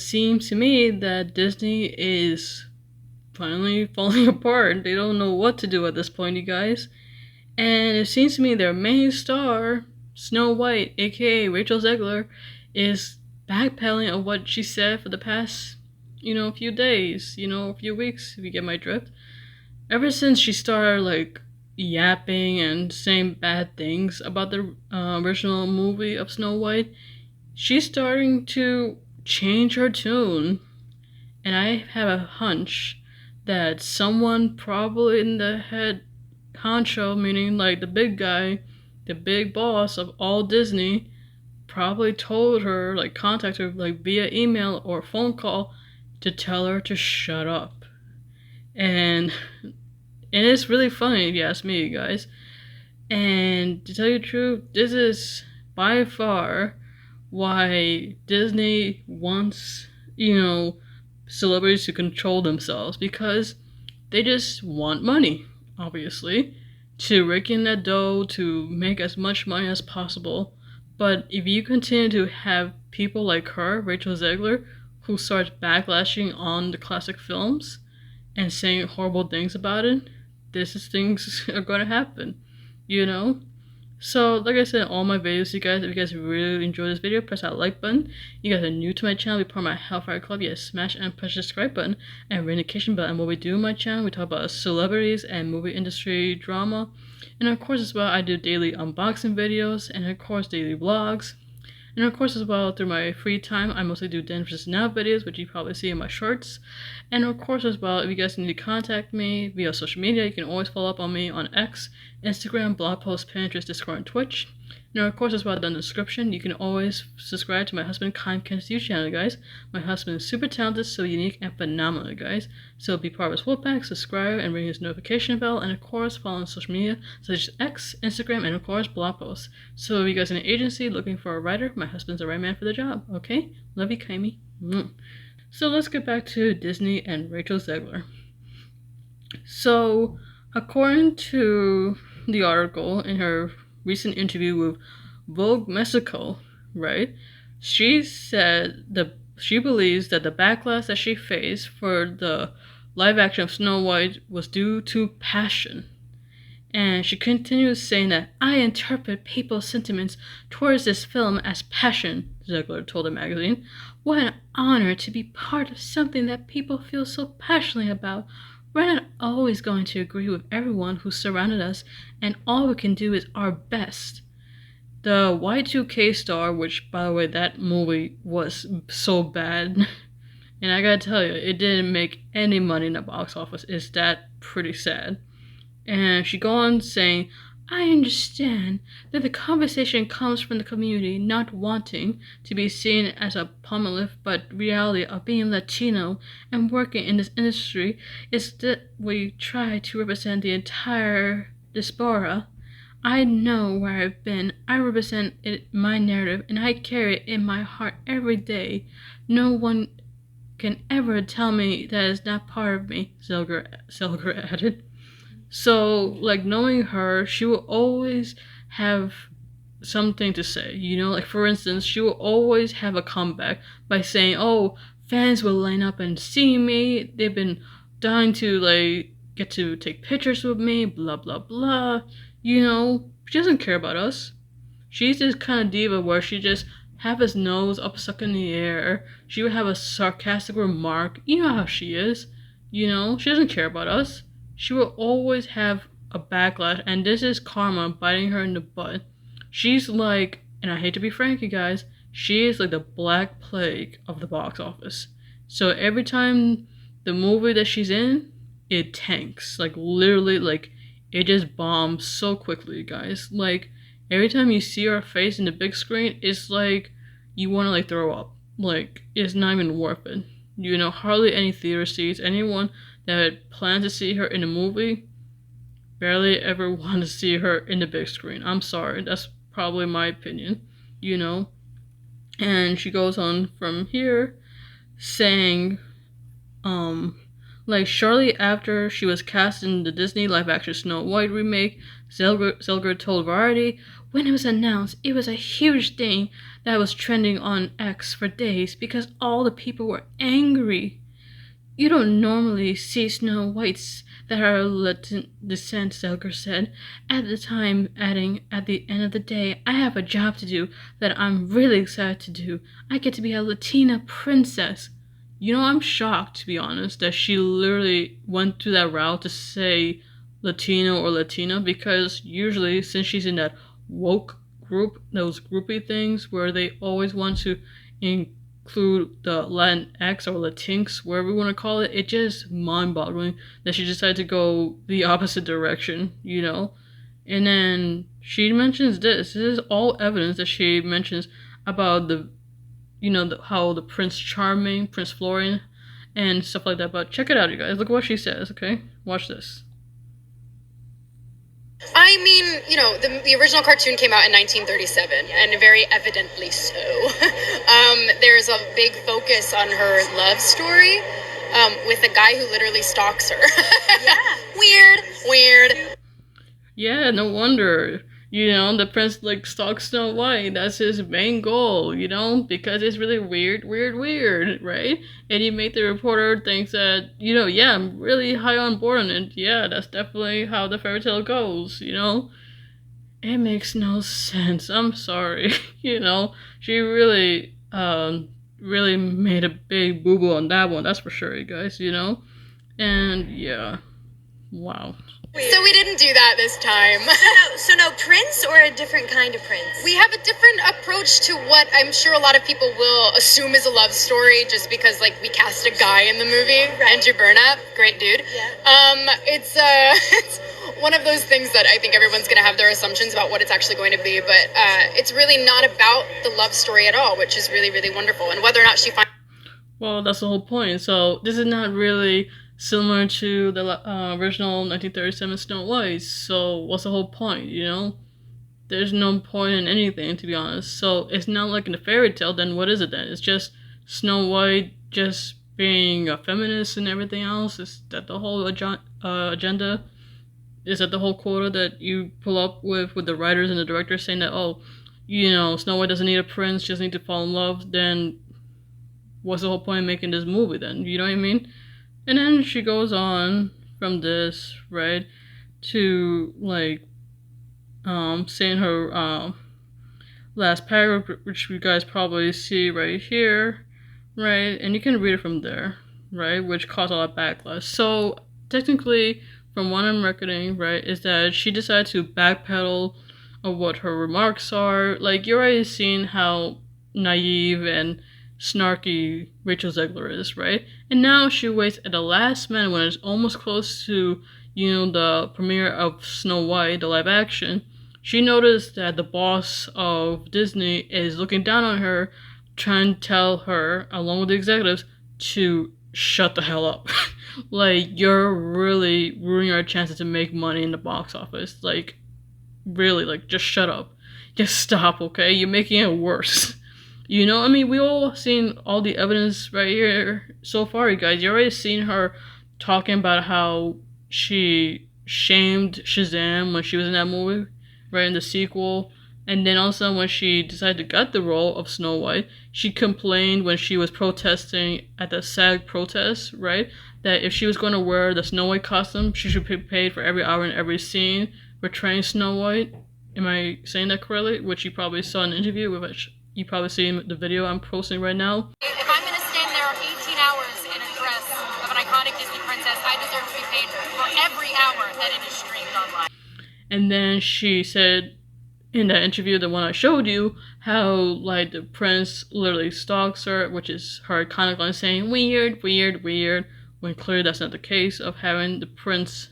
seems to me that Disney is finally falling apart. They don't know what to do at this point, you guys. And it seems to me their main star, Snow White, aka Rachel Zegler, is backpedaling on what she said for the past, few days, a few weeks, if you get my drift. Ever since she started, yapping and saying bad things about the original movie of Snow White, she's starting to change her tune. And I have a hunch that someone probably in the head honcho, meaning like the big guy, the big boss of all Disney, probably told her, contacted her, via email or phone call to tell her to shut up. And it's really funny if you ask me, you guys. And to tell you the truth, this is by far why Disney wants, celebrities to control themselves, because they just want money, obviously, to rake in that dough, to make as much money as possible. But if you continue to have people like her, Rachel Zegler, who starts backlashing on the classic films and saying horrible things about it, things are going to happen, So, like I said in all my videos, you guys, if you guys really enjoyed this video, press that like button. You guys are new to my channel, be part of my Hellfire Club, yes, smash and push the subscribe button and ring the notification bell. And what we do on my channel, we talk about celebrities and movie industry drama. And of course as well, I do daily unboxing videos and of course daily vlogs. And of course as well, through my free time, I mostly do then versus now videos, which you probably see in my shorts. And of course as well, if you guys need to contact me via social media, you can always follow up on me on X, Instagram, blog posts, Pinterest, Discord, and Twitch. And of course as well, down in the description, you can always subscribe to my husband, Kyle Ken's YouTube channel, guys. My husband is super talented, so unique, and phenomenal, guys. So be part of his Wolfpack, subscribe, and ring his notification bell, and of course follow on social media such as X, Instagram, and of course blog posts. So if you guys in an agency looking for a writer, my husband's the right man for the job, okay? Love you, Kaimi. So let's get back to Disney and Rachel Zegler. So, according to the article in her recent interview with Vogue Mexico, right, she said that she believes that the backlash that she faced for the live action of Snow White was due to passion. And she continues saying that, "I interpret people's sentiments towards this film as passion," Zegler told the magazine. "What an honor to be part of something that people feel so passionately about. We're not always going to agree with everyone who surrounded us, and all we can do is our best." The Y2K star, which, by the way, that movie was so bad, and I gotta tell you, it didn't make any money in the box office. It's that pretty sad. And she goes on saying, "I understand that the conversation comes from the community not wanting to be seen as a palmolive, but reality of being Latino and working in this industry is that we try to represent the entire diaspora. I know where I've been. I represent it, my narrative, and I carry it in my heart every day. No one can ever tell me that is not part of me," Zelger added. So, knowing her, she will always have something to say, for instance, she will always have a comeback by saying, "Oh, fans will line up and see me, they've been dying to, get to take pictures with me, blah, blah, blah," she doesn't care about us. She's this kind of diva where she just have his nose up stuck in the air, she would have a sarcastic remark, you know how she is, she doesn't care about us. She will always have a backlash, and this is karma biting her in the butt. She's and I hate to be frank, you guys, she is like the Black Plague of the box office. So every time the movie that she's in, it tanks. Literally, it just bombs so quickly, you guys. Every time you see her face in the big screen, it's you want to throw up. It's not even worth it. Hardly any theater seats. Anyone that plans to see her in a movie barely ever want to see her in the big screen. I'm sorry, that's probably my opinion, And she goes on from here saying, Like, shortly after she was cast in the Disney live-action Snow White remake, Zelger told Variety, "When it was announced, it was a huge thing that was trending on X for days because all the people were angry. You don't normally see Snow Whites that are Latin descent," Zelger said, at the time adding, "At the end of the day, I have a job to do that I'm really excited to do. I get to be a Latina princess." You know, I'm shocked, to be honest, that she literally went to that route to say Latino or Latina, because usually, since she's in that woke group, those groupie things where they always want to include the Latinx or Latinx, whatever you want to call it, it's just mind-boggling that she decided to go the opposite direction, you know? And then she mentions this. This is all evidence that she mentions about the, how the Prince Charming, Prince Florian, and stuff like that. But check it out, you guys. Look what she says, okay? Watch this. I mean, the original cartoon came out in 1937, and very evidently so. There's a big focus on her love story with a guy who literally stalks her. Yeah. Weird. Yeah, no wonder. The prince stalks Snow White. That's his main goal, because it's really weird, right? And he made the reporter think that, yeah, I'm really high on board on it. Yeah, that's definitely how the fairy tale goes, It makes no sense. I'm sorry. She really, really made a big boo-boo on that one. That's for sure, you guys, And yeah, wow. So we didn't do that this time. So no prince, or a different kind of prince? We have a different approach to what I'm sure a lot of people will assume is a love story, just because we cast a guy in the movie, right. Andrew Burnap, great dude. Yeah. It's one of those things that I think everyone's gonna have their assumptions about what it's actually going to be, but it's really not about the love story at all, which is really, really wonderful. And whether or not she finds... Well, that's the whole point. So this is not really similar to the original 1937 Snow White. So what's the whole point, There's no point in anything, to be honest. So it's not like in the fairy tale, then what is it then? It's just Snow White just being a feminist and everything else? Is that the whole agenda? Is that the whole quota that you pull up with the writers and the directors saying that, Snow White doesn't need a prince, she doesn't need to fall in love? Then what's the whole point of making this movie then? You know what I mean? And then she goes on from this, right, to, saying her, last paragraph, which you guys probably see right here, right, and you can read it from there, right, which caused a lot of backlash. So, technically, from what I'm reckoning, right, is that she decided to backpedal of what her remarks are. You're already seeing how naive and snarky Rachel Zegler is, right? And now she waits at the last minute when it's almost close to, the premiere of Snow White, the live action. She noticed that the boss of Disney is looking down on her, trying to tell her, along with the executives, to shut the hell up. You're really ruining our chances to make money in the box office. Really, just shut up. Just stop, okay? You're making it worse. We all seen all the evidence right here so far, you guys. You already seen her talking about how she shamed Shazam when she was in that movie, right, in the sequel. And then also when she decided to get the role of Snow White, she complained when she was protesting at the SAG protest, right, that if she was going to wear the Snow White costume, she should be paid for every hour in every scene portraying Snow White. Am I saying that correctly? Which you probably saw in an interview with which you probably seen the video I'm posting right now. If I'm going to stand there 18 hours in a dress of an iconic Disney princess, I deserve to be paid for every hour that it is streamed online. And then she said in that interview, the one I showed you, how the prince literally stalks her, which is her iconic line saying weird, when clearly that's not the case, of having the prince,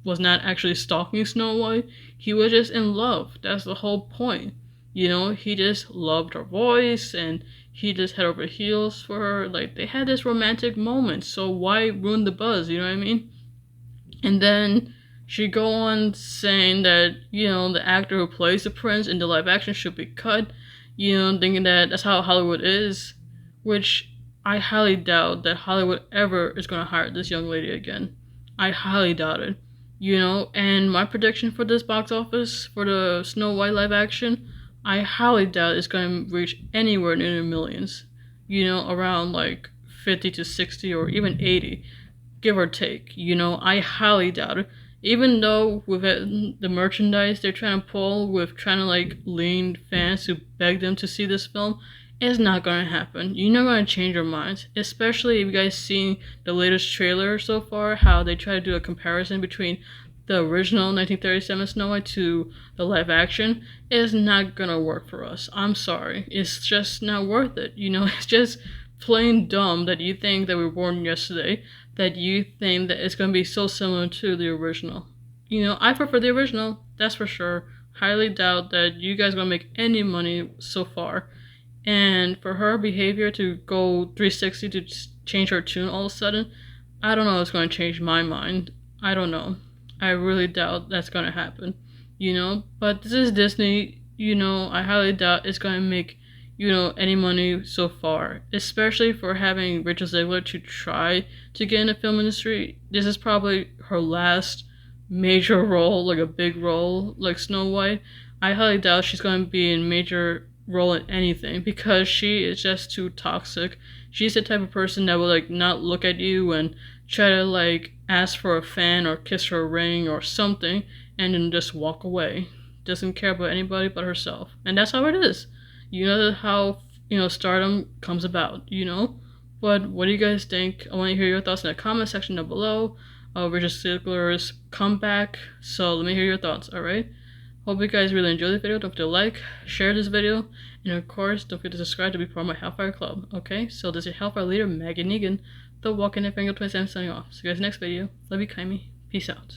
was not actually stalking Snow White. He was just in love. That's the whole point. He just loved her voice, and he just head over heels for her. They had this romantic moment, so why ruin the buzz, you know what I mean? And then she go on saying that, the actor who plays the prince in the live action should be cut, thinking that that's how Hollywood is, which I highly doubt that Hollywood ever is going to hire this young lady again. I highly doubt it. And my prediction for this box office for the Snow White live action, I highly doubt it's going to reach anywhere near the millions. Around like 50 to 60 or even 80, give or take. I highly doubt it. Even though with the merchandise they're trying to pull, with trying to like lean fans to beg them to see this film, it's not gonna happen. You're not gonna change your minds. Especially if you guys seen the latest trailer so far, how they try to do a comparison between the original 1937 Snow White to the live action. It's not gonna work for us. I'm sorry. It's just not worth it. It's just plain dumb that you think that we were born yesterday, that you think that it's gonna be so similar to the original. I prefer the original, that's for sure. Highly doubt that you guys are gonna make any money so far. And for her behavior to go 360 to change her tune all of a sudden, I don't know if it's going to change my mind. I don't know. I really doubt that's going to happen. But this is Disney. I highly doubt it's going to make, any money so far. Especially for having Rachel Zegler to try to get in the film industry. This is probably her last major role, like a big role, like Snow White. I highly doubt she's going to be in major role in anything because she is just too toxic. She's the type of person that will like not look at you and try to like ask for a fan or kiss her ring or something and then just walk away. Doesn't care about anybody but herself. And that's how it is. How stardom comes about. But what do you guys think? I want to hear your thoughts in the comment section down below. Richard Zegler's comeback. So let me hear your thoughts, alright? Hope you guys really enjoyed this video. Don't forget to like, share this video, and of course, don't forget to subscribe to be part of my Hellfire Club. Okay, so this is your Hellfire leader, Maggie Negan, the Walking Dead Finger 27 signing off. See you guys next video. Love you, kindly. Peace out.